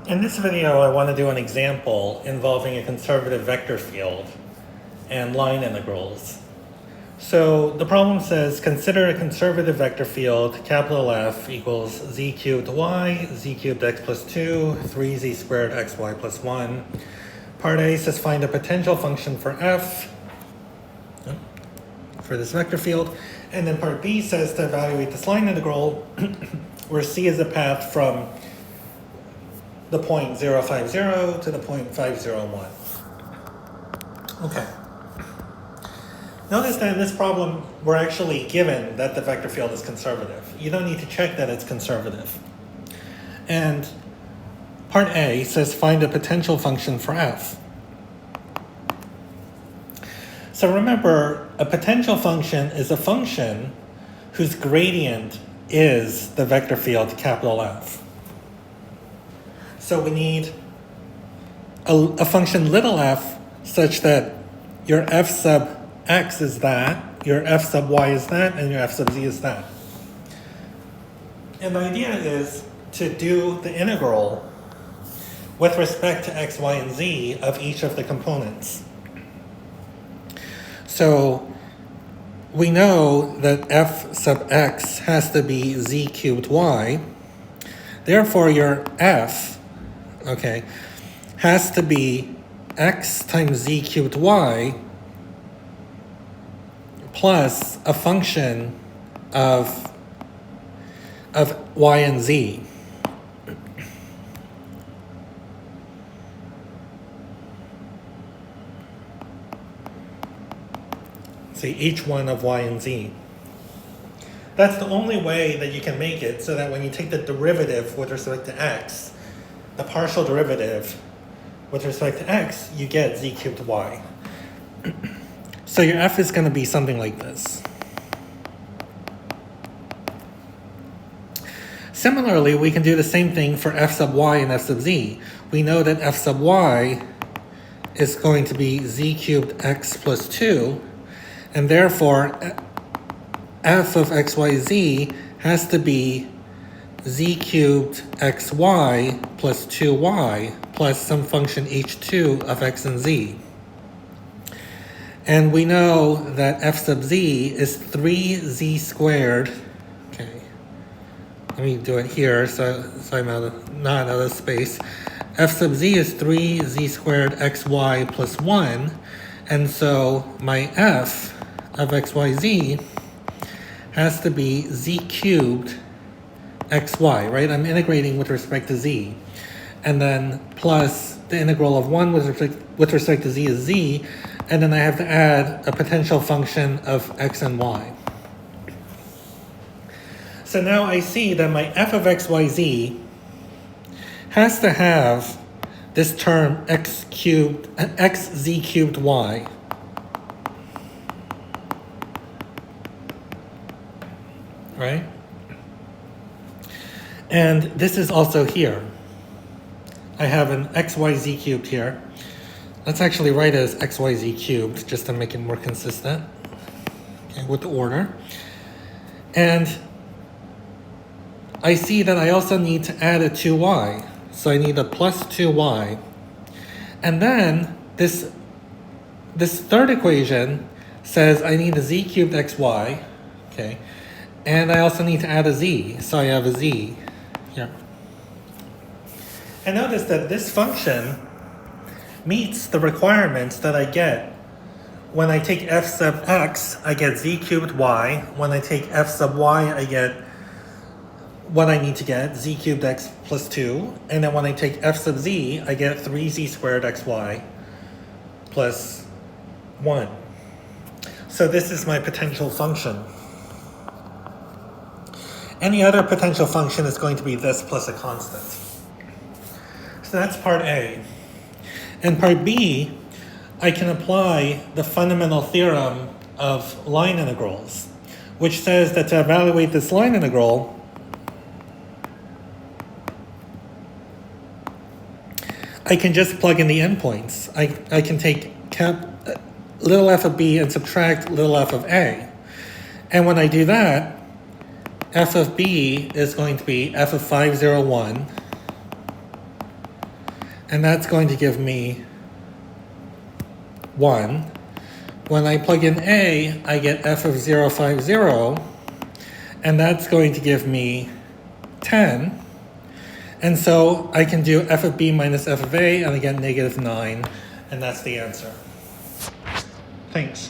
In this video, I want to do an example involving a conservative vector field and line integrals. So the problem says, consider a conservative vector field, capital F equals z cubed y, z cubed x plus 2, 3z squared xy plus 1. Part A says find a potential function for f, for this vector field. And then part B says to evaluate this line integral, where C is the path from the point 0, 5, 0 to the point 5, 0, 1. Okay. Notice that in this problem, we're actually given that the vector field is conservative. You don't need to check that it's conservative. And part A says find a potential function for f. So remember, a potential function is a function whose gradient is the vector field capital F. So we need a function little f such that your f sub x is that, your f sub y is that, and your f sub z is that. And the idea is to do the integral with respect to x, y, and z of each of the components. So we know that f sub x has to be z cubed y. Therefore, your f, okay, has to be x times z cubed y plus a function of y and z. See, each one of y and z. That's the only way that you can make it so that when you take the derivative with respect to x, the partial derivative with respect to x, you get z cubed y. So your f is going to be something like this. Similarly, we can do the same thing for f sub y and f sub z. We know that f sub y is going to be z cubed x plus 2, and therefore f of xyz has to be z cubed xy plus 2y plus some function h2 of x and z. And we know that f sub z is 3z squared. Okay, let me do it here so I'm not out of space. F sub z is 3z squared xy plus 1. And so my f of xyz has to be z cubed xy, right? I'm integrating with respect to z. And then plus the integral of 1 with respect to z is z. And then I have to add a potential function of x and y. So now I see that my f of xyz has to have this term xz cubed y. Right? And this is also here. I have an xyz cubed here. Let's actually write it as xyz cubed just to make it more consistent, okay, with the order. And I see that I also need to add a 2y. So I need a plus 2y. And then this third equation says I need a z cubed xy, okay? And I also need to add a z, so I have a z here. And notice that this function meets the requirements that I get. When I take f sub x, I get z cubed y. When I take f sub y, I get what I need to get, z cubed x plus 2. And then when I take f sub z, I get 3z squared xy plus 1. So this is my potential function. Any other potential function is going to be this plus a constant. So that's part A. And part B, I can apply the fundamental theorem of line integrals, which says that to evaluate this line integral, I can just plug in the endpoints. I can take little f of b and subtract little f of a. And when I do that, f of b is going to be f of 501 and that's going to give me 1. When I plug in A, I get f of 0, 5, 0, and that's going to give me 10. And so I can do f of b minus f of a, and I get -9, and that's the answer. Thanks.